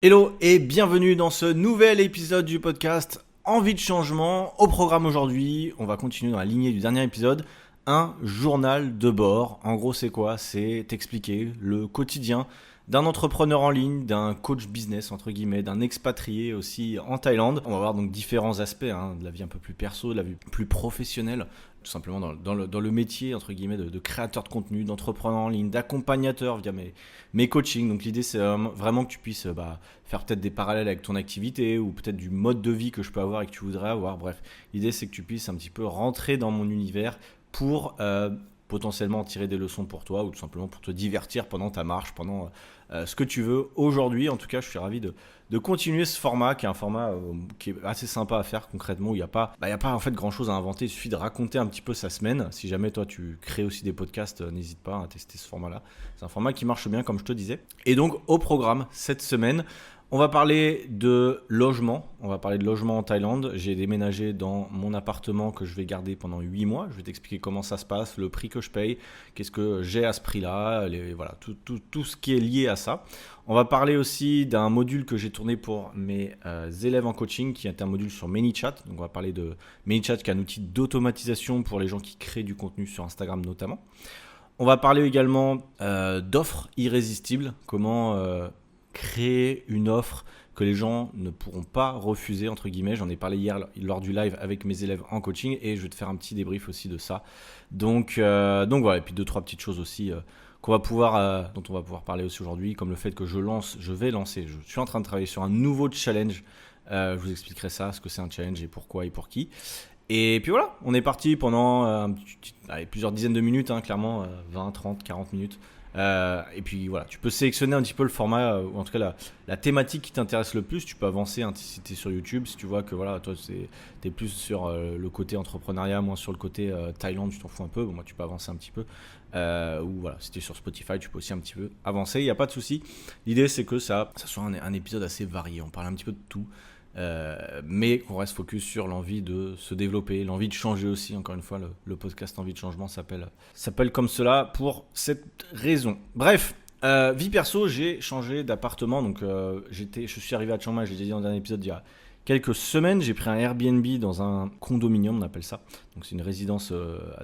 Hello et bienvenue dans ce nouvel épisode du podcast Envie de changement. Au programme aujourd'hui, on va continuer dans la lignée du dernier épisode, un journal de bord. En gros, c'est quoi? C'est t'expliquer le quotidien d'un entrepreneur en ligne, d'un coach business entre guillemets, d'un expatrié aussi en Thaïlande. On va voir donc différents aspects de la vie un peu plus perso, de la vie plus professionnelle, tout simplement dans le métier entre guillemets de créateur de contenu, d'entrepreneur en ligne, d'accompagnateur via mes coachings. Donc l'idée c'est vraiment que tu puisses faire peut-être des parallèles avec ton activité ou peut-être du mode de vie que je peux avoir et que tu voudrais avoir. Bref, l'idée c'est que tu puisses un petit peu rentrer dans mon univers pour potentiellement tirer des leçons pour toi ou tout simplement pour te divertir pendant ta marche, pendant ce que tu veux. Aujourd'hui, en tout cas, je suis ravi de continuer ce format qui est un format qui est assez sympa à faire concrètement où il n'y a pas en fait grand chose à inventer. Il suffit de raconter un petit peu sa semaine. Si jamais toi tu crées aussi des podcasts, n'hésite pas à tester ce format-là. C'est un format qui marche bien comme je te disais. Et donc au programme cette semaine, on va parler de logement. On va parler de logement en Thaïlande. J'ai déménagé dans mon appartement que je vais garder pendant 8 mois. Je vais t'expliquer comment ça se passe, le prix que je paye, qu'est-ce que j'ai à ce prix-là, voilà, tout ce qui est lié à ça. On va parler aussi d'un module que j'ai tourné pour mes élèves en coaching, qui est un module sur ManyChat. Donc on va parler de ManyChat, qui est un outil d'automatisation pour les gens qui créent du contenu sur Instagram notamment. On va parler également d'offres irrésistibles, comment créer une offre que les gens ne pourront pas refuser, entre guillemets. J'en ai parlé hier lors du live avec mes élèves en coaching et je vais te faire un petit débrief aussi de ça. Donc voilà, et puis 2-3 petites choses aussi dont on va pouvoir parler aussi aujourd'hui, comme le fait que je suis en train de travailler sur un nouveau challenge. Je vous expliquerai ça, ce que c'est un challenge et pourquoi et pour qui. Et puis voilà, on est parti pendant plusieurs dizaines de minutes, clairement, 20, 30, 40 minutes. Et puis voilà, tu peux sélectionner un petit peu le format, ou en tout cas la thématique qui t'intéresse le plus. Tu peux avancer si tu es sur YouTube, si tu vois que voilà, toi tu es plus sur le côté entrepreneuriat, moins sur le côté Thaïlande, tu t'en fous un peu. Bon, moi tu peux avancer un petit peu. Ou voilà, si tu es sur Spotify, tu peux aussi un petit peu avancer, il n'y a pas de souci. L'idée c'est que ça soit un épisode assez varié, on parle un petit peu de tout. Mais qu'on reste focus sur l'envie de se développer, l'envie de changer aussi. Encore une fois, le podcast Envie de changement s'appelle comme cela pour cette raison. Bref, vie perso, j'ai changé d'appartement. Donc, je suis arrivé à Chiang Mai, je l'ai dit dans le dernier épisode, il y a quelques semaines. J'ai pris un Airbnb dans un condominium, on appelle ça. Donc, c'est une résidence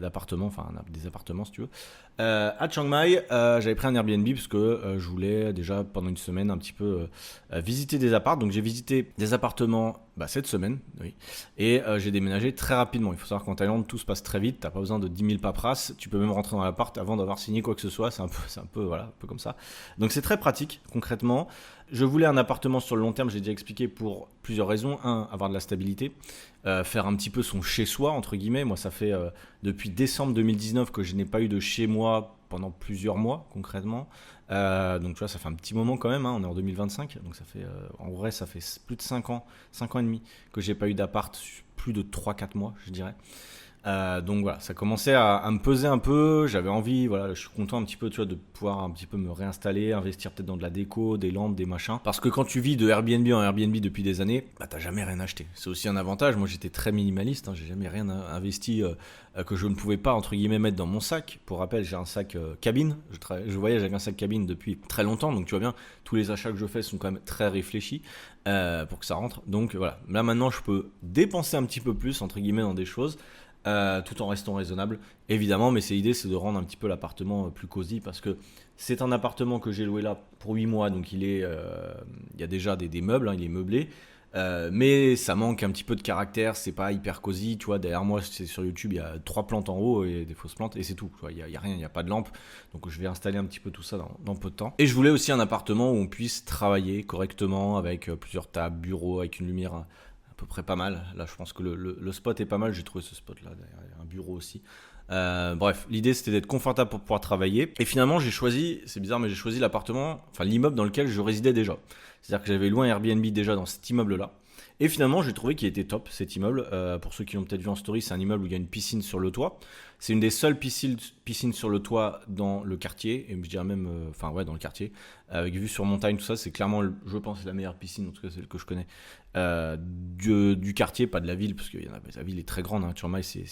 d'appartement, enfin des appartements si tu veux. À Chiang Mai, j'avais pris un Airbnb parce que je voulais déjà pendant une semaine un petit peu visiter des apparts. Donc j'ai visité des appartements cette semaine, oui, et j'ai déménagé très rapidement. Il faut savoir qu'en Thaïlande tout se passe très vite. T'as pas besoin de 10 000 paperasses. Tu peux même rentrer dans l'appart avant d'avoir signé quoi que ce soit. C'est un peu comme ça. Donc c'est très pratique concrètement. Je voulais un appartement sur le long terme. J'ai déjà expliqué pour plusieurs raisons. Un, avoir de la stabilité. Faire un petit peu son chez-soi, entre guillemets. Moi, ça fait depuis décembre 2019 que je n'ai pas eu de chez-moi pendant plusieurs mois, concrètement. Donc, tu vois, ça fait un petit moment quand même. On est en 2025. Donc, en vrai, ça fait plus de 5 ans, 5 ans et demi que j'ai pas eu d'appart, plus de 3-4 mois, je dirais. Donc voilà, ça commençait à me peser un peu. J'avais envie, voilà, je suis content un petit peu, tu vois, de pouvoir un petit peu me réinstaller, investir peut-être dans de la déco, des lampes, des machins. Parce que quand tu vis de Airbnb en Airbnb depuis des années, t'as jamais rien acheté. C'est aussi un avantage. Moi, j'étais très minimaliste, j'ai jamais rien investi que je ne pouvais pas entre guillemets mettre dans mon sac. Pour rappel, j'ai un sac cabine. Je voyage avec un sac cabine depuis très longtemps, donc tu vois bien, tous les achats que je fais sont quand même très réfléchis pour que ça rentre. Donc voilà, là maintenant, je peux dépenser un petit peu plus entre guillemets dans des choses. Tout en restant raisonnable évidemment, mais l'idée c'est de rendre un petit peu l'appartement plus cosy parce que c'est un appartement que j'ai loué là pour 8 mois, donc il y a déjà des meubles, il est meublé, mais ça manque un petit peu de caractère, c'est pas hyper cosy, tu vois. Derrière moi, c'est sur YouTube, il y a 3 plantes en haut et des fausses plantes et c'est tout, il y a rien, il n'y a pas de lampe, donc je vais installer un petit peu tout ça dans peu de temps. Et je voulais aussi un appartement où on puisse travailler correctement avec plusieurs tables, bureaux, avec une lumière à peu près pas mal. Là, je pense que le spot est pas mal. J'ai trouvé ce spot là, derrière un bureau aussi. Bref, l'idée c'était d'être confortable pour pouvoir travailler. Et finalement, c'est bizarre, mais j'ai choisi l'immeuble dans lequel je résidais déjà. C'est-à-dire que j'avais loué un Airbnb déjà dans cet immeuble-là. Et finalement, j'ai trouvé qu'il était top cet immeuble. Pour ceux qui l'ont peut-être vu en story, c'est un immeuble où il y a une piscine sur le toit. C'est une des seules piscines sur le toit dans le quartier, et je dirais même, dans le quartier, avec vue sur montagne, tout ça. C'est clairement, je pense, la meilleure piscine, en tout cas celle que je connais, du quartier, pas de la ville, parce que la ville est très grande. Chiang Mai, c'est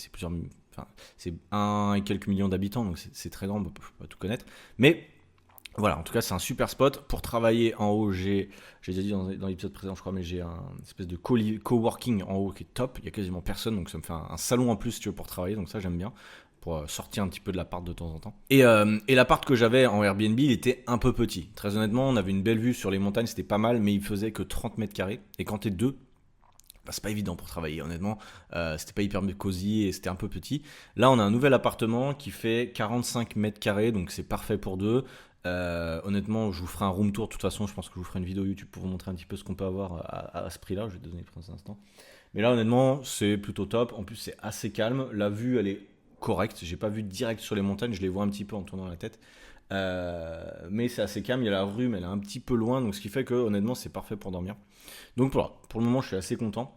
c'est 1 et quelques millions d'habitants, donc c'est très grand, on peut pas tout connaître. Mais Voilà, en tout cas, c'est un super spot pour travailler en haut. J'ai déjà dit dans l'épisode précédent, je crois, mais j'ai un espèce de coworking en haut qui est top. Il y a quasiment personne, donc ça me fait un salon en plus si tu veux pour travailler. Donc ça, j'aime bien pour sortir un petit peu de l'appart de temps en temps. Et l'appart que j'avais en Airbnb, il était un peu petit. Très honnêtement, on avait une belle vue sur les montagnes, c'était pas mal, mais il faisait que 30 mètres carrés. Et quand t'es deux, bah, c'est pas évident pour travailler, honnêtement. C'était pas hyper cosy et c'était un peu petit. Là, on a un nouvel appartement qui fait 45 mètres carrés, donc c'est parfait pour deux. Honnêtement, je vous ferai un room tour. De toute façon, je pense que je vous ferai une vidéo YouTube pour vous montrer un petit peu ce qu'on peut avoir à ce prix-là. Je vais te donner les prix dans un instant. Mais là, honnêtement, c'est plutôt top. En plus, c'est assez calme. La vue, elle est correcte. J'ai pas vu direct sur les montagnes. Je les vois un petit peu en tournant la tête. Mais c'est assez calme. Il y a la rue, mais elle est un petit peu loin. Donc, ce qui fait que, honnêtement, c'est parfait pour dormir. Donc voilà, pour le moment, je suis assez content.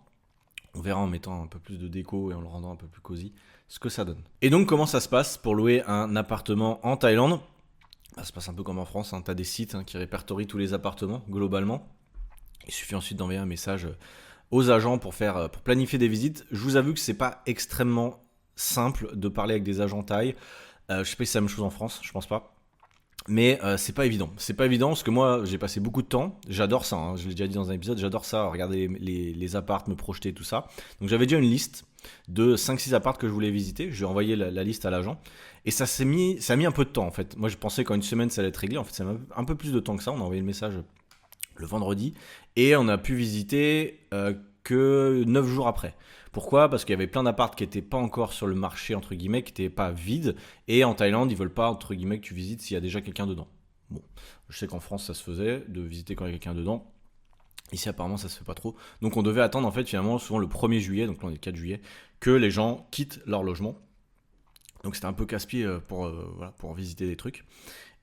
On verra en mettant un peu plus de déco et en le rendant un peu plus cosy ce que ça donne. Et donc, comment ça se passe pour louer un appartement en Thaïlande? Ça se passe un peu comme en France, hein. Tu as des sites qui répertorient tous les appartements globalement. Il suffit ensuite d'envoyer un message aux agents pour planifier des visites. Je vous avoue que c'est pas extrêmement simple de parler avec des agents thaï. Je sais pas si c'est la même chose en France, je pense pas. Mais c'est pas évident. C'est pas évident parce que moi, j'ai passé beaucoup de temps. J'adore ça, hein, je l'ai déjà dit dans un épisode. J'adore ça, regarder les apparts, me projeter, tout ça. Donc j'avais déjà une liste de 5-6 apparts que je voulais visiter. Je lui ai envoyé la liste à l'agent. Et ça a mis un peu de temps en fait. Moi, je pensais qu'en une semaine, ça allait être réglé. En fait, ça m'a un peu plus de temps que ça. On a envoyé le message le vendredi. Et on a pu visiter que 9 jours après. Pourquoi? Parce qu'il y avait plein d'apparts qui n'étaient pas encore sur le marché, entre guillemets, qui n'étaient pas vides. Et en Thaïlande, ils veulent pas, entre guillemets, que tu visites s'il y a déjà quelqu'un dedans. Bon, je sais qu'en France, ça se faisait, de visiter quand il y a quelqu'un dedans. Ici, apparemment, ça se fait pas trop. Donc, on devait attendre, en fait, finalement, souvent le 1er juillet, donc là, on est le 4 juillet, que les gens quittent leur logement. Donc, c'était un peu casse-pied pour visiter des trucs.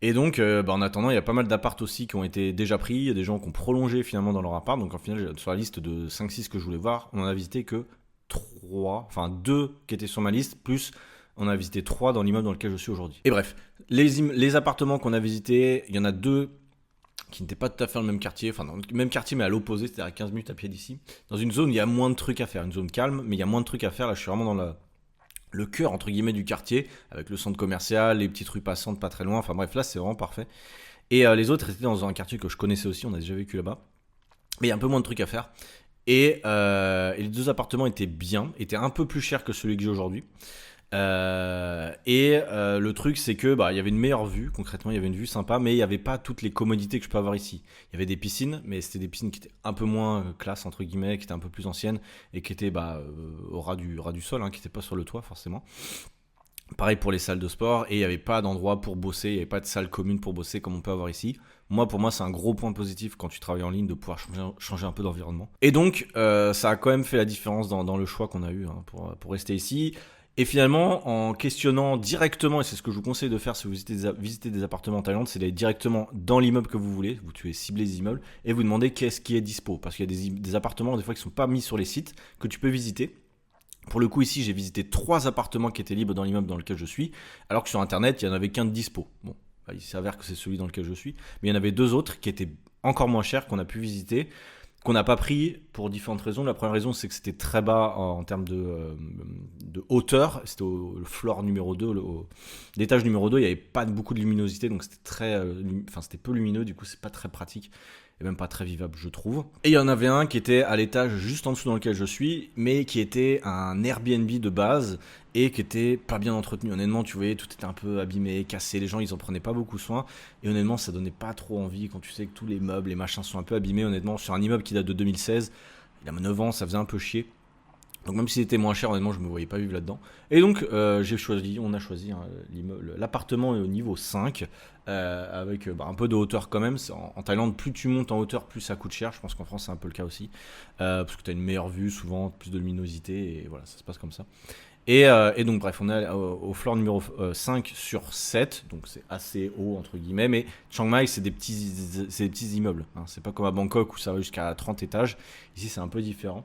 Et donc, en attendant, il y a pas mal d'apparts aussi qui ont été déjà pris. Il y a des gens qui ont prolongé finalement dans leur appart. Donc, en final, sur la liste de 5-6 que je voulais voir, on en a visité que 3, enfin 2 qui étaient sur ma liste, plus on a visité 3 dans l'immeuble dans lequel je suis aujourd'hui. Et bref, les appartements qu'on a visités, il y en a 2 qui n'étaient pas tout à fait dans le même quartier, enfin dans le même quartier mais à l'opposé, c'est-à-dire à 15 minutes à pied d'ici. Dans une zone où il y a moins de trucs à faire, une zone calme, mais il y a moins de trucs à faire. Là, je suis vraiment dans le cœur entre guillemets du quartier, avec le centre commercial, les petites rues passantes pas très loin. Enfin bref, là, c'est vraiment parfait. Et les autres étaient dans un quartier que je connaissais aussi, on a déjà vécu là-bas. Mais il y a un peu moins de trucs à faire. Et les 2 appartements étaient bien, étaient un peu plus chers que celui que j'ai aujourd'hui. Le truc, c'est que il y avait une meilleure vue, concrètement, il y avait une vue sympa, mais il n'y avait pas toutes les commodités que je peux avoir ici. Il y avait des piscines, mais c'était des piscines qui étaient un peu moins classe, entre guillemets, qui étaient un peu plus anciennes et qui étaient au ras du sol, hein, qui n'étaient pas sur le toit forcément. Pareil pour les salles de sport, et il n'y avait pas d'endroit pour bosser, il n'y avait pas de salle commune pour bosser comme on peut avoir ici. Pour moi, c'est un gros point positif quand tu travailles en ligne de pouvoir changer un peu d'environnement. Et donc, ça a quand même fait la différence dans le choix qu'on a eu, hein, pour rester ici. Et finalement, en questionnant directement, et c'est ce que je vous conseille de faire si vous visitez des appartements en Thaïlande, c'est d'aller directement dans l'immeuble que vous voulez, vous tuez cibler les immeubles, et vous demandez qu'est-ce qui est dispo. Parce qu'il y a des appartements, des fois, qui ne sont pas mis sur les sites, que tu peux visiter. Pour le coup, ici, j'ai visité 3 appartements qui étaient libres dans l'immeuble dans lequel je suis, alors que sur Internet, il n'y en avait qu'un de dispo. Bon, il s'avère que c'est celui dans lequel je suis, mais il y en avait 2 autres qui étaient encore moins chers, qu'on a pu visiter, qu'on n'a pas pris pour différentes raisons. La première raison, c'est que c'était très bas en termes de hauteur. C'était au floor numéro 2, l'étage numéro 2, il n'y avait pas beaucoup de luminosité, donc c'était peu lumineux, du coup, c'est pas très pratique. Et même pas très vivable, je trouve. Et il y en avait un qui était à l'étage juste en dessous dans lequel je suis, mais qui était un Airbnb de base et qui était pas bien entretenu. Honnêtement, tu voyais, tout était un peu abîmé, cassé, les gens ils en prenaient pas beaucoup soin. Et honnêtement, ça donnait pas trop envie quand tu sais que tous les meubles, les machins sont un peu abîmés. Honnêtement, sur un immeuble qui date de 2016, il a 9 ans, ça faisait un peu chier. Donc même s'il était moins cher, honnêtement, je me voyais pas vivre là-dedans. Et donc, on a choisi hein, l'appartement au niveau 5, avec un peu de hauteur quand même. En Thaïlande, plus tu montes en hauteur, plus ça coûte cher. Je pense qu'en France, c'est un peu le cas aussi. Parce que tu as une meilleure vue, souvent, plus de luminosité, et voilà, ça se passe comme ça. Et donc, bref, on est au floor numéro 5 sur 7, donc c'est assez haut, entre guillemets. Mais Chiang Mai, c'est des petits immeubles. Hein. C'est pas comme à Bangkok où ça va jusqu'à 30 étages. Ici, c'est un peu différent.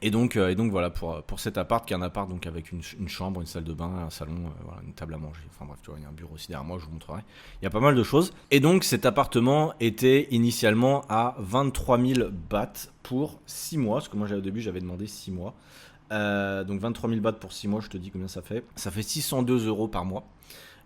Et donc voilà, pour cet appart, qui est un appart donc avec une chambre, une salle de bain, un salon, voilà, une table à manger. Enfin bref, tu vois, il y a un bureau aussi derrière moi, je vous montrerai. Il y a pas mal de choses. Et donc cet appartement était initialement à 23 000 bahts pour 6 mois. Parce que moi, au début, j'avais demandé 6 mois. Donc 23 000 bahts pour 6 mois, je te dis combien ça fait. Ça fait 602 € par mois.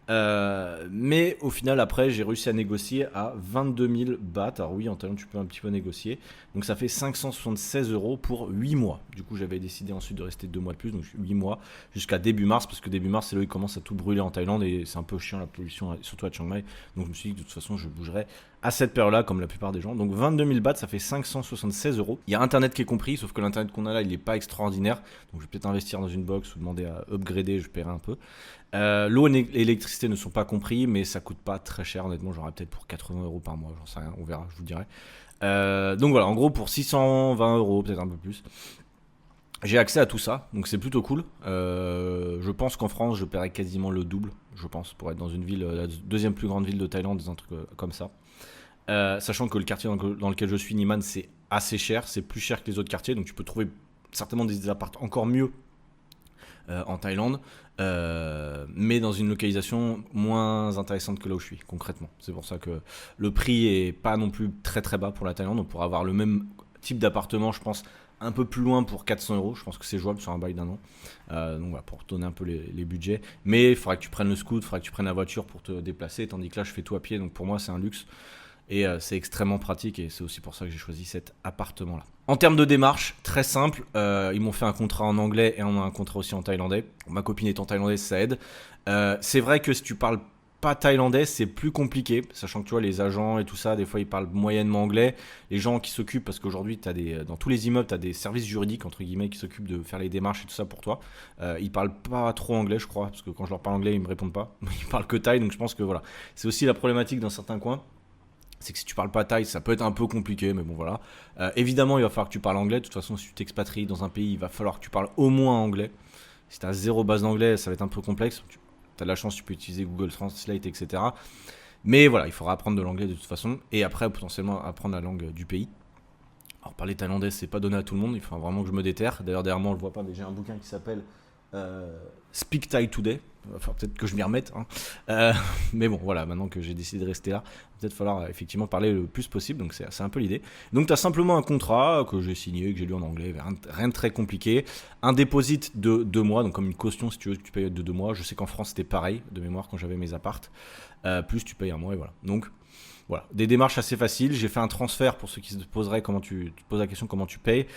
Mais au final, après, j'ai réussi à négocier à 22 000 bahts. Alors oui, en Thaïlande, tu peux un petit peu négocier. Donc ça fait 576 euros pour 8 mois. Du coup, j'avais décidé ensuite de rester 2 mois de plus, donc 8 mois, jusqu'à début mars, parce que début mars, c'est là où il commence à tout brûler en Thaïlande, et c'est un peu chiant la pollution, surtout à Chiang Mai. Donc je me suis dit que de toute façon, je bougerais à cette période-là, comme la plupart des gens. Donc 22 000 bahts, ça fait 576 euros. Il y a Internet qui est compris, sauf que l'Internet qu'on a là, il n'est pas extraordinaire. Donc je vais peut-être investir dans une box ou demander à upgrader, je paierai un peu. L'eau et l'électricité ne sont pas compris, mais ça coûte pas très cher. Honnêtement, j'aurai peut-être pour 80 euros par mois, j'en sais rien, on verra, je vous le dirai. Donc voilà, en gros, pour 620 euros, peut-être un peu plus, j'ai accès à tout ça, donc c'est plutôt cool. Je pense qu'en France, je paierais quasiment le double, je pense, pour être dans une ville, la deuxième plus grande ville de Thaïlande, un truc comme ça. Sachant que le quartier dans lequel je suis, Niman, c'est assez cher, c'est plus cher que les autres quartiers, donc tu peux trouver certainement des apparts encore mieux en Thaïlande, mais dans une localisation moins intéressante que là où je suis, concrètement. C'est pour ça que le prix est pas non plus très très bas pour la Thaïlande. On pourrait avoir le même type d'appartement, je pense, un peu plus loin pour 400 euros. Je pense que c'est jouable sur un bail d'un an. Donc voilà, pour donner un peu les budgets. Mais il faudra que tu prennes le scoot, il faudra que tu prennes la voiture pour te déplacer, tandis que là, je fais tout à pied. Donc pour moi, c'est un luxe. Et c'est extrêmement pratique, et c'est aussi pour ça que j'ai choisi cet appartement là. En termes de démarche, très simple, ils m'ont fait un contrat en anglais et on a un contrat aussi en thaïlandais. Ma copine étant thaïlandaise, ça aide. C'est vrai que si tu parles pas thaïlandais, c'est plus compliqué, sachant que tu vois, les agents et tout ça, des fois ils parlent moyennement anglais. Les gens qui s'occupent, parce qu'aujourd'hui dans tous les immeubles, tu as des services juridiques entre guillemets qui s'occupent de faire les démarches et tout ça pour toi. Ils parlent pas trop anglais, je crois, parce que quand je leur parle anglais, ils me répondent pas. Ils parlent que thaï, donc je pense que voilà, c'est aussi la problématique dans certains coins. C'est que si tu parles pas thaï, ça peut être un peu compliqué, mais bon voilà. Évidemment, il va falloir que tu parles anglais. De toute façon, si tu t'expatries dans un pays, il va falloir que tu parles au moins anglais. Si tu as zéro base d'anglais, ça va être un peu complexe. Tu as de la chance, tu peux utiliser Google Translate, etc. Mais voilà, il faudra apprendre de l'anglais de toute façon. Et après, potentiellement, apprendre la langue du pays. Alors, parler thaïlandais, c'est pas donné à tout le monde. Il faut vraiment que je me déterre. D'ailleurs, derrière moi, on le voit pas, mais j'ai un bouquin qui s'appelle Speak Thai Today. Il va falloir peut-être que je m'y remette. Mais bon, voilà, maintenant que j'ai décidé de rester là, il va peut-être falloir effectivement parler le plus possible. Donc, c'est un peu l'idée. Donc, tu as simplement un contrat que j'ai signé, que j'ai lu en anglais. Rien de très compliqué. Un déposit de 2 mois, donc comme une caution si tu veux que tu payes de 2 mois. Je sais qu'en France, c'était pareil, de mémoire, quand j'avais mes appartes. Plus tu payes un mois, et voilà. Donc, voilà, des démarches assez faciles. J'ai fait un transfert pour ceux qui se poseraient comment tu te poses la question comment tu payes.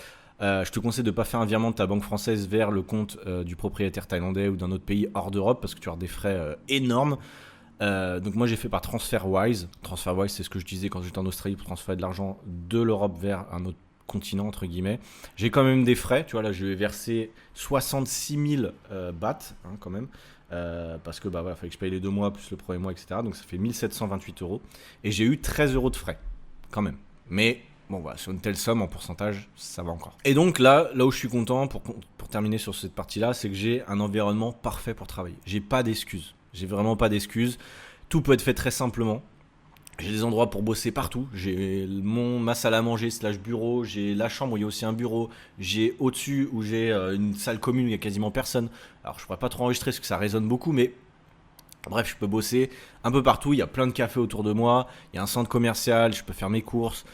Je te conseille de ne pas faire un virement de ta banque française vers le compte du propriétaire thaïlandais ou d'un autre pays hors d'Europe parce que tu auras des frais énormes. Donc moi j'ai fait par TransferWise. TransferWise, c'est ce que je disais quand j'étais en Australie pour transférer de l'argent de l'Europe vers un autre continent entre guillemets. J'ai quand même des frais, tu vois là je vais verser 66 000 bahts quand même. Parce que bah voilà, fallait que je paye les 2 mois plus le premier mois, etc. Donc ça fait 1728 euros. Et j'ai eu 13 euros de frais, quand même. Mais bon, voilà, sur une telle somme, en pourcentage, ça va encore. Et donc là où je suis content, pour terminer sur cette partie-là, c'est que j'ai un environnement parfait pour travailler. J'ai pas d'excuses. J'ai vraiment pas d'excuses. Tout peut être fait très simplement. J'ai des endroits pour bosser partout. J'ai ma salle à manger / bureau. J'ai la chambre où il y a aussi un bureau. J'ai au-dessus où j'ai une salle commune où il y a quasiment personne. Alors je pourrais pas trop enregistrer parce que ça résonne beaucoup, mais bref, je peux bosser un peu partout. Il y a plein de cafés autour de moi. Il y a un centre commercial. Je peux faire mes courses.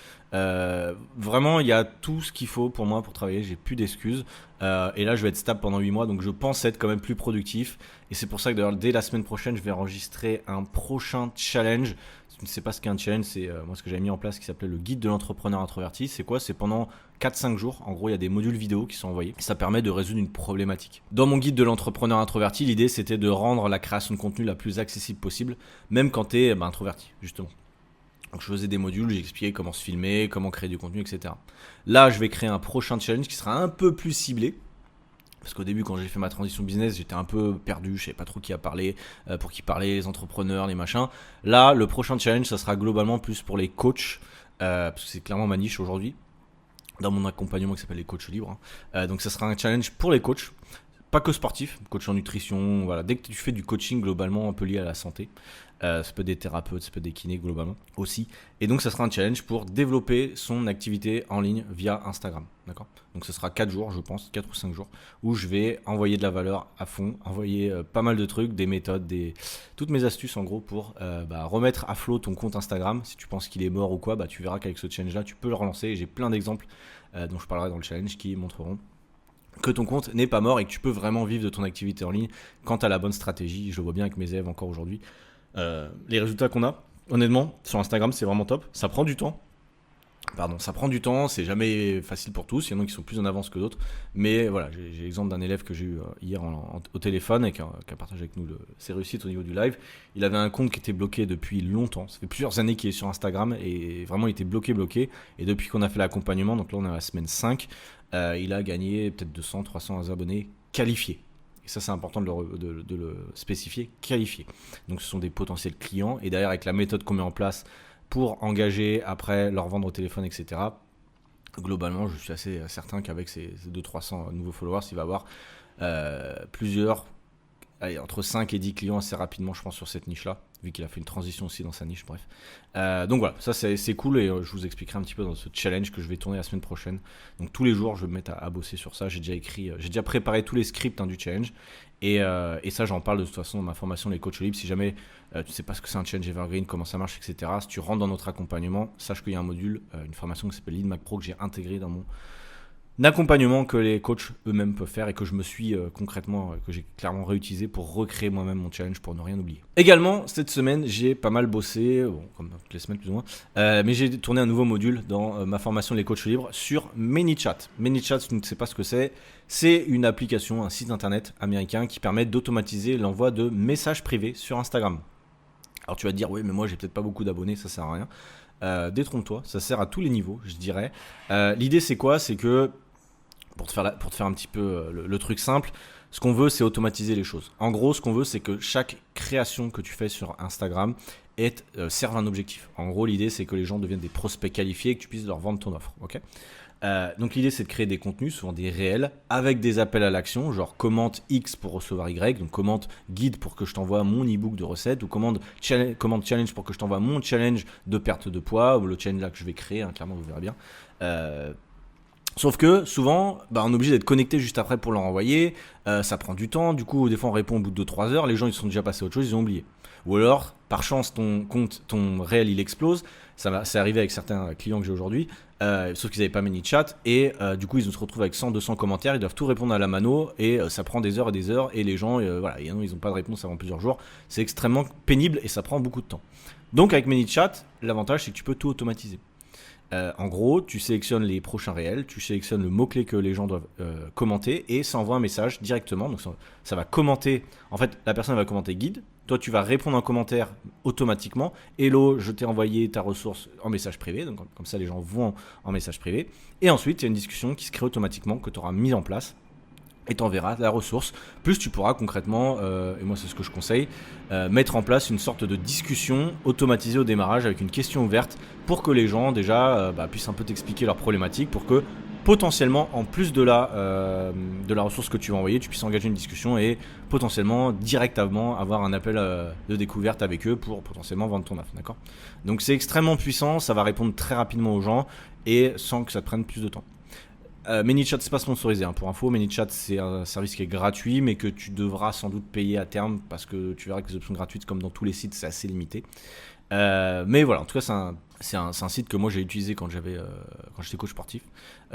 Vraiment, il y a tout ce qu'il faut pour moi pour travailler. J'ai plus d'excuses. Et là, je vais être stable pendant 8 mois. Donc, je pense être quand même plus productif. Et c'est pour ça que d'ailleurs, dès la semaine prochaine, je vais enregistrer un prochain challenge. Si tu ne sais pas ce qu'est un challenge, c'est moi ce que j'avais mis en place qui s'appelait le guide de l'entrepreneur introverti. C'est quoi? C'est pendant 4-5 jours. En gros, il y a des modules vidéo qui sont envoyés. Et ça permet de résoudre une problématique. Dans mon guide de l'entrepreneur introverti, l'idée c'était de rendre la création de contenu la plus accessible possible, même quand tu es introverti, justement. Donc je faisais des modules, j'expliquais comment se filmer, comment créer du contenu, etc. Là, je vais créer un prochain challenge qui sera un peu plus ciblé. Parce qu'au début, quand j'ai fait ma transition business, j'étais un peu perdu, je savais pas trop qui a parlé, pour qui parler, les entrepreneurs, les machins. Là, le prochain challenge, ça sera globalement plus pour les coachs, parce que c'est clairement ma niche aujourd'hui, dans mon accompagnement qui s'appelle les coachs libres. Donc ça sera un challenge pour les coachs, pas que sportifs, coach en nutrition, voilà. Dès que tu fais du coaching globalement un peu lié à la santé, ça peut être des thérapeutes, ça peut être des kinés globalement aussi. Et donc ça sera un challenge pour développer son activité en ligne via Instagram. D'accord ? Donc ce sera 4 jours, je pense, 4 ou 5 jours, où je vais envoyer de la valeur à fond, envoyer pas mal de trucs, des méthodes, toutes mes astuces en gros pour remettre à flot ton compte Instagram. Si tu penses qu'il est mort ou quoi, tu verras qu'avec ce challenge là, tu peux le relancer. Et j'ai plein d'exemples dont je parlerai dans le challenge qui montreront que ton compte n'est pas mort et que tu peux vraiment vivre de ton activité en ligne quand tu as la bonne stratégie. Je le vois bien avec mes élèves encore aujourd'hui. Les résultats qu'on a, honnêtement, sur Instagram, c'est vraiment top. Ça prend du temps. Ça prend du temps, c'est jamais facile pour tous, il y en a qui sont plus en avance que d'autres, mais voilà, j'ai l'exemple d'un élève que j'ai eu hier au téléphone et qui a partagé avec nous ses réussites au niveau du live. Il avait un compte qui était bloqué depuis longtemps, ça fait plusieurs années qu'il est sur Instagram et vraiment il était bloqué, et depuis qu'on a fait l'accompagnement, donc là on est à la semaine 5, il a gagné peut-être 200, 300 abonnés qualifiés. Et ça c'est important de le spécifier, qualifiés. Donc ce sont des potentiels clients, et derrière avec la méthode qu'on met en place pour engager, après leur vendre au téléphone, etc. Globalement, je suis assez certain qu'avec ces 200-300 nouveaux followers, il va avoir entre 5 et 10 clients assez rapidement, je pense, sur cette niche-là, vu qu'il a fait une transition aussi dans sa niche, bref. Donc voilà, ça c'est cool, et je vous expliquerai un petit peu dans ce challenge que je vais tourner la semaine prochaine. Donc tous les jours, je vais me mettre à bosser sur ça. J'ai déjà préparé tous les scripts du challenge, et ça, j'en parle de toute façon dans ma formation Les Coachs Libres. Si jamais tu sais pas ce que c'est un challenge evergreen, comment ça marche, etc., si tu rentres dans notre accompagnement, sache qu'il y a un module, une formation qui s'appelle Lead Mac Pro que j'ai intégré dans mon accompagnement que les coachs eux-mêmes peuvent faire et que je me suis que j'ai clairement réutilisé pour recréer moi-même mon challenge pour ne rien oublier. Également, cette semaine, j'ai pas mal bossé, comme toutes les semaines plus ou moins, mais j'ai tourné un nouveau module dans ma formation Les Coachs Libres sur ManyChat. ManyChat, si tu ne sais pas ce que c'est une application, un site internet américain qui permet d'automatiser l'envoi de messages privés sur Instagram. Alors tu vas te dire, oui, mais moi j'ai peut-être pas beaucoup d'abonnés, ça sert à rien. Détrompe-toi, ça sert à tous les niveaux, je dirais. L'idée c'est quoi ? C'est que pour te faire un petit peu le truc simple, ce qu'on veut, c'est automatiser les choses. En gros, ce qu'on veut, c'est que chaque création que tu fais sur Instagram serve un objectif. En gros, l'idée, c'est que les gens deviennent des prospects qualifiés et que tu puisses leur vendre ton offre. Okay, donc l'idée, c'est de créer des contenus, souvent des réels, avec des appels à l'action, genre commente X pour recevoir Y, donc commente guide pour que je t'envoie mon e-book de recettes, ou commande challenge pour que je t'envoie mon challenge de perte de poids, ou le challenge là que je vais créer, clairement, vous verrez bien. Sauf que souvent, on est obligé d'être connecté juste après pour leur envoyer, ça prend du temps, du coup des fois on répond au bout de 2-3 heures, les gens ils sont déjà passés à autre chose, ils ont oublié. Ou alors, par chance, ton réel il explose, c'est arrivé avec certains clients que j'ai aujourd'hui, sauf qu'ils n'avaient pas ManyChat, et du coup ils se retrouvent avec 100-200 commentaires, ils doivent tout répondre à la mano, et ça prend des heures et des heures, et les gens, ils n'ont pas de réponse avant plusieurs jours, c'est extrêmement pénible et ça prend beaucoup de temps. Donc avec ManyChat, l'avantage c'est que tu peux tout automatiser. En gros, tu sélectionnes les prochains réels, tu sélectionnes le mot-clé que les gens doivent commenter et ça envoie un message directement. Donc ça va commenter, en fait la personne va commenter guide, toi tu vas répondre en commentaire automatiquement. Hello, je t'ai envoyé ta ressource en message privé, donc comme ça les gens vont en message privé. Et ensuite il y a une discussion qui se crée automatiquement que tu auras mise en place. Et t'enverras la ressource, plus tu pourras concrètement, et moi c'est ce que je conseille, mettre en place une sorte de discussion automatisée au démarrage avec une question ouverte pour que les gens déjà puissent un peu t'expliquer leurs problématiques, pour que potentiellement en plus de la ressource que tu vas envoyer, tu puisses engager une discussion et potentiellement directement avoir un appel de découverte avec eux pour potentiellement vendre ton offre, d'accord ? Donc c'est extrêmement puissant, ça va répondre très rapidement aux gens et sans que ça te prenne plus de temps. ManyChat c'est pas sponsorisé, pour info. ManyChat c'est un service qui est gratuit mais que tu devras sans doute payer à terme, parce que tu verras que les options gratuites comme dans tous les sites c'est assez limité. Mais voilà, en tout cas c'est un site que moi j'ai utilisé quand j'étais coach sportif,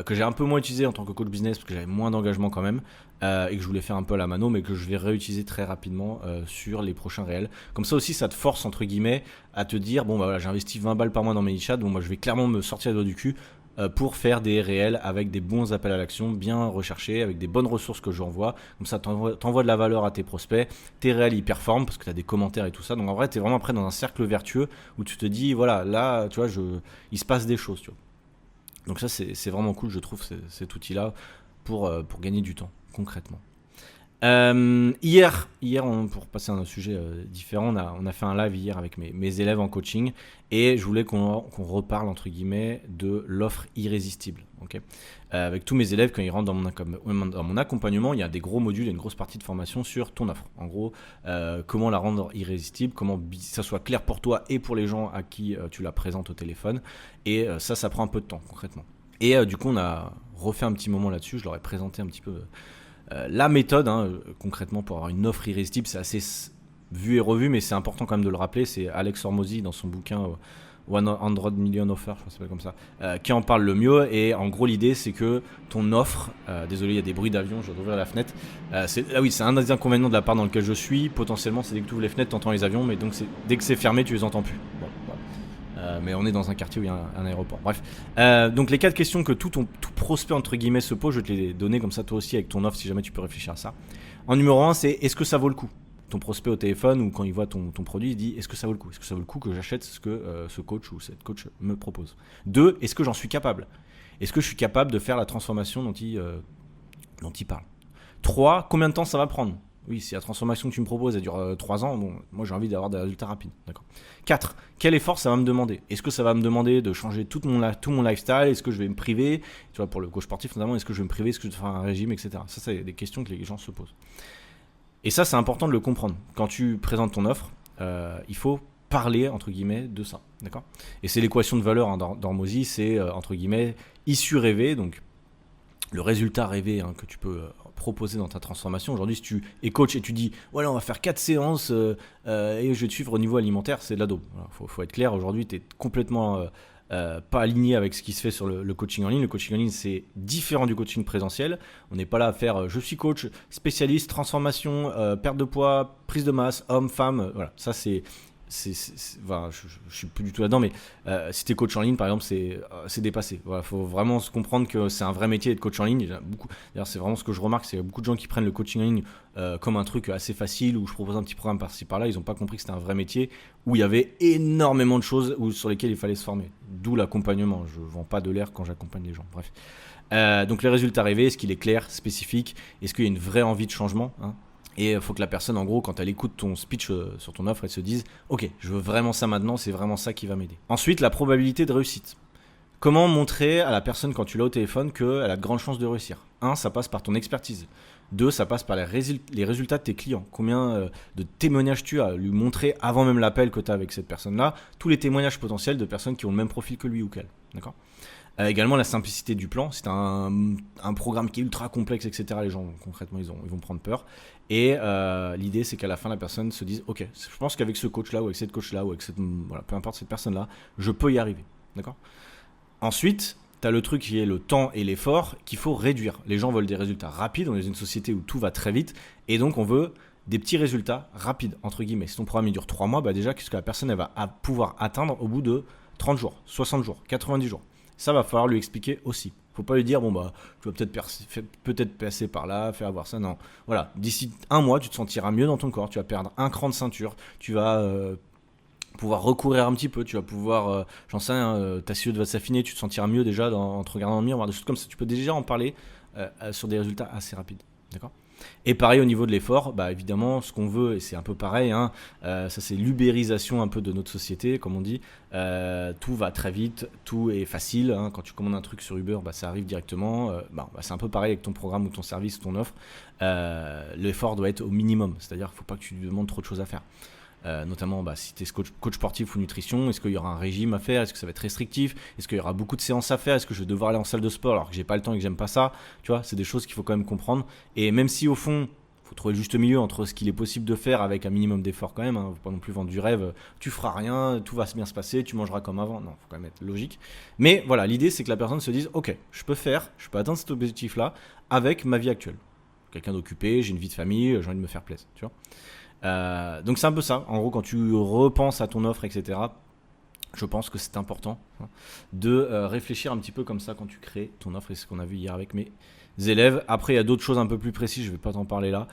que j'ai un peu moins utilisé en tant que coach business parce que j'avais moins d'engagement quand même, et que je voulais faire un peu à la mano, mais que je vais réutiliser très rapidement sur les prochains réels. Comme ça aussi ça te force entre guillemets à te dire j'ai investi 20 balles par mois dans ManyChat, moi je vais clairement me sortir les doigts du cul pour faire des réels avec des bons appels à l'action bien recherchés, avec des bonnes ressources que j'envoie. Comme ça, t'envoies de la valeur à tes prospects, tes réels ils performent parce que tu as des commentaires et tout ça. Donc en vrai, tu es vraiment après dans un cercle vertueux où tu te dis, voilà, là, tu vois, il se passe des choses, tu vois. Donc ça, c'est vraiment cool, je trouve, cet outil-là pour gagner du temps, concrètement. Hier pour passer à un sujet différent, on a fait un live hier avec mes élèves en coaching, et je voulais qu'on reparle entre guillemets de l'offre irrésistible. Okay, avec tous mes élèves, quand ils rentrent dans mon accompagnement, il y a des gros modules et une grosse partie de formation sur ton offre. En gros, comment la rendre irrésistible, comment ça soit clair pour toi et pour les gens à qui tu la présentes au téléphone, et ça prend un peu de temps concrètement. Et du coup on a refait un petit moment là-dessus, je leur ai présenté un petit peu la méthode, concrètement, pour avoir une offre irrésistible. C'est assez vu et revu, mais c'est important quand même de le rappeler. C'est Alex Hormozy dans son bouquin 100 Million Offer, je crois que ça s'appelle comme ça, qui en parle le mieux. Et en gros, l'idée, c'est que ton offre, désolé, il y a des bruits d'avion, je vais ouvrir la fenêtre. C'est un des inconvénients de la part dans lequel je suis. Potentiellement, c'est dès que tu ouvres les fenêtres, tu entends les avions, mais donc dès que c'est fermé, tu les entends plus. Bon, voilà. Mais on est dans un quartier où il y a un aéroport. Bref. Donc, les 4 questions que tout prospect, entre guillemets, se pose, je vais te les donner comme ça, toi aussi, avec ton offre, si jamais tu peux réfléchir à ça. En numéro 1, c'est est-ce que ça vaut le coup ? Ton prospect au téléphone ou quand il voit ton produit, il dit est-ce que ça vaut le coup ? Est-ce que ça vaut le coup que j'achète ce que ce coach ou cette coach me propose ? 2, est-ce que j'en suis capable ? Est-ce que je suis capable de faire la transformation dont il parle ? 3, combien de temps ça va prendre ? Oui, si la transformation que tu me proposes elle dure 3 ans, bon, moi j'ai envie d'avoir des résultats rapides. D'accord. 4, quel effort ça va me demander ? Est-ce que ça va me demander de changer tout mon lifestyle ? Est-ce que je vais me priver ? Tu vois, pour le coach sportif notamment, est-ce que je vais me priver ? Est-ce que je vais faire un régime, etc. Ça, c'est des questions que les gens se posent. Et ça, c'est important de le comprendre. Quand tu présentes ton offre, il faut parler, entre guillemets, de ça. D'accord ? Et c'est l'équation de valeur dans Mozy, c'est, entre guillemets, issue rêvée, donc le résultat rêvé que tu peux proposer dans ta transformation. Aujourd'hui, si tu es coach et tu dis « Ouais, là, on va faire 4 séances et je vais te suivre au niveau alimentaire », c'est de la daube. Voilà, faut être clair, aujourd'hui, tu es complètement... pas aligné avec ce qui se fait sur le coaching en ligne. Le coaching en ligne, c'est différent du coaching présentiel. On n'est pas là à faire je suis coach, spécialiste, transformation, perte de poids, prise de masse, homme, femme. Voilà, ça enfin, je suis plus du tout là-dedans, mais si tu es coach en ligne, par exemple, c'est dépassé. Voilà, faut vraiment se comprendre que c'est un vrai métier d'être coach en ligne. D'ailleurs, c'est vraiment ce que je remarque, c'est qu'il y a beaucoup de gens qui prennent le coaching en ligne comme un truc assez facile où je propose un petit programme par-ci par-là. Ils n'ont pas compris que c'était un vrai métier où il y avait énormément de choses sur lesquelles il fallait se former. D'où l'accompagnement. Je ne vends pas de l'air quand j'accompagne les gens. Bref. Donc les résultats rêvés, est-ce qu'il est clair, spécifique ? Est-ce qu'il y a une vraie envie de changement ? Et il faut que la personne, en gros, quand elle écoute ton speech sur ton offre, elle se dise « Ok, je veux vraiment ça maintenant, c'est vraiment ça qui va m'aider. » Ensuite, la probabilité de réussite. Comment montrer à la personne, quand tu l'as au téléphone, qu'elle a de grandes chances de réussir ? 1, ça passe par ton expertise. 2, ça passe par les résultats de tes clients. Combien de témoignages tu as ? Lui montrer, avant même l'appel que tu as avec cette personne-là, tous les témoignages potentiels de personnes qui ont le même profil que lui ou qu'elle. D'accord ? Également la simplicité du plan. C'est un programme qui est ultra complexe, etc. Les gens, concrètement, ils vont prendre peur. Et l'idée, c'est qu'à la fin, la personne se dise « Ok, je pense qu'avec ce coach-là ou avec cette coach-là ou avec peu importe cette personne-là, je peux y arriver. » D'accord ? Ensuite, tu as le truc qui est le temps et l'effort qu'il faut réduire. Les gens veulent des résultats rapides. On est dans une société où tout va très vite. Et donc, on veut des petits résultats rapides, entre guillemets. Si ton programme il dure 3 mois, déjà, qu'est-ce que la personne elle va pouvoir atteindre au bout de 30 jours, 60 jours, 90 jours ? Ça va falloir lui expliquer aussi. Faut pas lui dire tu vas peut-être passer par là, faire avoir ça. Non, voilà. D'ici 1 mois, tu te sentiras mieux dans ton corps. Tu vas perdre 1 cran de ceinture. Tu vas pouvoir recourir un petit peu. Tu vas pouvoir, j'en sais rien, ta silhouette va s'affiner. Tu te sentiras mieux déjà en te regardant dans le miroir, des choses comme ça. Tu peux déjà en parler sur des résultats assez rapides. D'accord ? Et pareil au niveau de l'effort, évidemment ce qu'on veut, et c'est un peu pareil, ça c'est l'ubérisation un peu de notre société, comme on dit, tout va très vite, tout est facile, quand tu commandes un truc sur Uber, ça arrive directement, c'est un peu pareil avec ton programme ou ton service, ton offre, l'effort doit être au minimum, c'est-à-dire qu'il ne faut pas que tu lui demandes trop de choses à faire. Notamment si tu es coach sportif ou nutrition, est-ce qu'il y aura un régime à faire, est-ce que ça va être restrictif, est-ce qu'il y aura beaucoup de séances à faire, est-ce que je vais devoir aller en salle de sport alors que j'ai pas le temps et que j'aime pas ça, tu vois, c'est des choses qu'il faut quand même comprendre. Et même si au fond il faut trouver le juste milieu entre ce qu'il est possible de faire avec un minimum d'effort quand même, faut pas non plus vendre du rêve, tu feras rien, tout va bien se passer, tu mangeras comme avant, non, faut quand même être logique. Mais voilà, l'idée c'est que la personne se dise ok, je peux atteindre cet objectif là avec ma vie actuelle, quelqu'un d'occupé, j'ai une vie de famille, j'ai envie de me faire plaisir, tu vois. Donc c'est un peu ça, en gros quand tu repenses à ton offre, etc., je pense que c'est important de réfléchir un petit peu comme ça quand tu crées ton offre, et c'est ce qu'on a vu hier avec mes élèves. Après il y a d'autres choses un peu plus précises, je ne vais pas t'en parler là,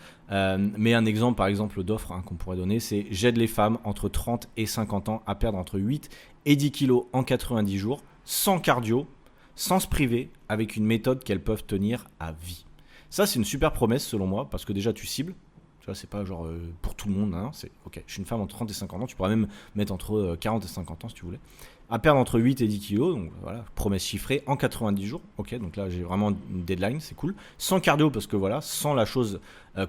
mais un exemple par exemple d'offre qu'on pourrait donner, c'est j'aide les femmes entre 30 et 50 ans à perdre entre 8 et 10 kilos en 90 jours, sans cardio, sans se priver, avec une méthode qu'elles peuvent tenir à vie. Ça c'est une super promesse selon moi, parce que déjà tu cibles. C'est pas genre pour tout le monde, c'est ok, je suis une femme entre 30 et 50 ans, tu pourrais même mettre entre 40 et 50 ans si tu voulais, à perdre entre 8 et 10 kilos, donc voilà, promesse chiffrée en 90 jours, ok, donc là j'ai vraiment une deadline, c'est cool, sans cardio parce que voilà, sans la chose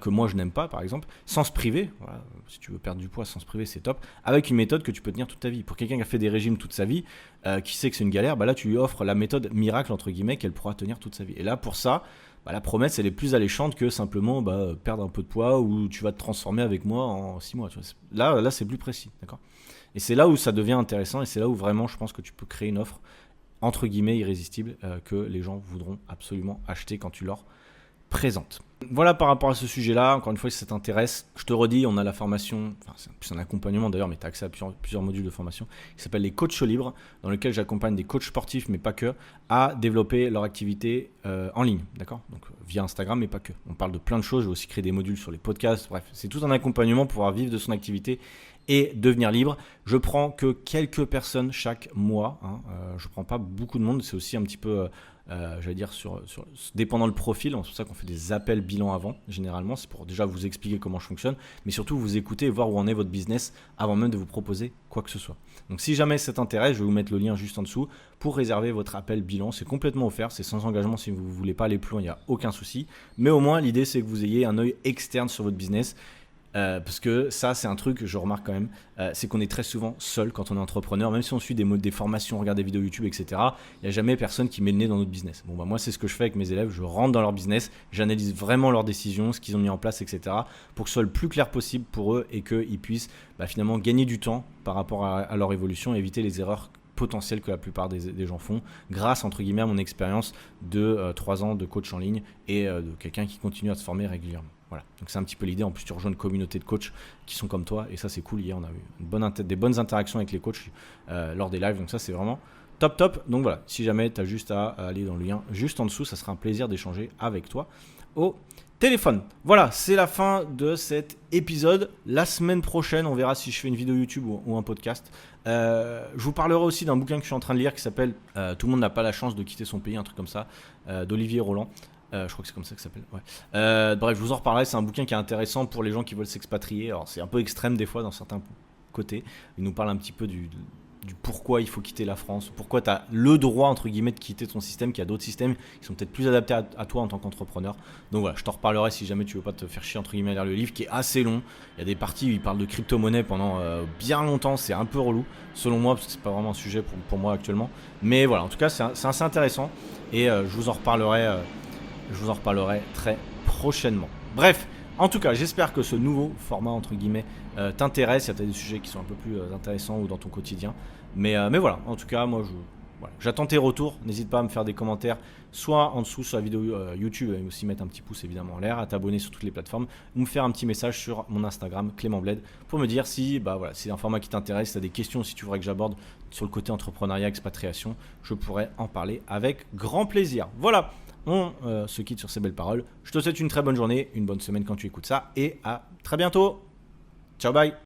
que moi je n'aime pas par exemple, sans se priver, voilà, si tu veux perdre du poids sans se priver c'est top, avec une méthode que tu peux tenir toute ta vie. Pour quelqu'un qui a fait des régimes toute sa vie, qui sait que c'est une galère, là tu lui offres la méthode miracle entre guillemets qu'elle pourra tenir toute sa vie, et là pour ça, la promesse elle est plus alléchante que simplement perdre un peu de poids ou tu vas te transformer avec moi en 6 mois. Tu vois. Là c'est plus précis, d'accord ? Et c'est là où ça devient intéressant et c'est là où vraiment je pense que tu peux créer une offre entre guillemets irrésistible que les gens voudront absolument acheter quand tu leur présentes. Voilà par rapport à ce sujet-là. Encore une fois, si ça t'intéresse, je te redis, on a la formation, enfin c'est plus un accompagnement d'ailleurs, mais tu as accès à plusieurs modules de formation qui s'appellent les coachs libres, dans lequel j'accompagne des coachs sportifs, mais pas que, à développer leur activité en ligne, d'accord? Donc via Instagram, mais pas que. On parle de plein de choses, je vais aussi créer des modules sur les podcasts, bref, c'est tout un accompagnement pour pouvoir vivre de son activité et devenir libre. Je prends que quelques personnes chaque mois, je prends pas beaucoup de monde, c'est aussi un petit peu... j'allais dire dépendant le profil, c'est pour ça qu'on fait des appels bilan avant, généralement, c'est pour déjà vous expliquer comment je fonctionne, mais surtout vous écouter et voir où en est votre business avant même de vous proposer quoi que ce soit. Donc si jamais ça t'intéresse, je vais vous mettre le lien juste en dessous pour réserver votre appel bilan, c'est complètement offert, c'est sans engagement, si vous ne voulez pas aller plus loin, il n'y a aucun souci, mais au moins l'idée c'est que vous ayez un œil externe sur votre business. Parce que ça c'est un truc que je remarque quand même, c'est qu'on est très souvent seul quand on est entrepreneur, même si on suit des formations, on regarde des vidéos YouTube, etc. Il n'y a jamais personne qui met le nez dans notre business. Bon bah moi c'est ce que je fais avec mes élèves, je rentre dans leur business, j'analyse vraiment leurs décisions, ce qu'ils ont mis en place, etc. pour que ce soit le plus clair possible pour eux et qu'ils puissent finalement gagner du temps par rapport à leur évolution et éviter les erreurs potentielles que la plupart des gens font grâce entre guillemets à mon expérience de 3 ans de coach en ligne et de quelqu'un qui continue à se former régulièrement. Voilà, donc c'est un petit peu l'idée. En plus, tu rejoins une communauté de coachs qui sont comme toi et ça, c'est cool. Hier, on a eu des bonnes interactions avec les coachs lors des lives. Donc ça, c'est vraiment top. Donc voilà, si jamais tu as juste à aller dans le lien juste en dessous, ça sera un plaisir d'échanger avec toi au téléphone. Voilà, c'est la fin de cet épisode. La semaine prochaine, on verra si je fais une vidéo YouTube ou un podcast. Je vous parlerai aussi d'un bouquin que je suis en train de lire qui s'appelle Tout le monde n'a pas la chance de quitter son pays, un truc comme ça, d'Olivier Roland. Je crois que c'est comme ça que ça s'appelle. Ouais. Bref, je vous en reparlerai. C'est un bouquin qui est intéressant pour les gens qui veulent s'expatrier. Alors, c'est un peu extrême des fois dans certains côtés. Il nous parle un petit peu du pourquoi il faut quitter la France, pourquoi tu as le droit, entre guillemets, de quitter ton système, qu'il y a d'autres systèmes qui sont peut-être plus adaptés à toi en tant qu'entrepreneur. Donc voilà, je t'en reparlerai si jamais tu veux pas te faire chier, entre guillemets, à lire le livre qui est assez long. Il y a des parties où il parle de crypto-monnaie pendant bien longtemps, c'est un peu relou, selon moi, parce que c'est pas vraiment un sujet pour moi actuellement. Mais voilà, en tout cas, c'est assez intéressant et je vous en reparlerai. Je vous en reparlerai très prochainement. Bref, en tout cas, j'espère que ce nouveau format, entre guillemets, t'intéresse. Il y a peut-être des sujets qui sont un peu plus intéressants ou dans ton quotidien. Mais voilà, en tout cas, moi, j'attends tes retours. N'hésite pas à me faire des commentaires, soit en dessous sur la vidéo YouTube, et aussi mettre un petit pouce évidemment en l'air, à t'abonner sur toutes les plateformes, ou me faire un petit message sur mon Instagram, Clément Bled, pour me dire si c'est un format qui t'intéresse, si tu as des questions, si tu voudrais que j'aborde sur le côté entrepreneuriat, expatriation, je pourrais en parler avec grand plaisir. Voilà. On se quitte sur ces belles paroles. Je te souhaite une très bonne journée, une bonne semaine quand tu écoutes ça et à très bientôt. Ciao, bye.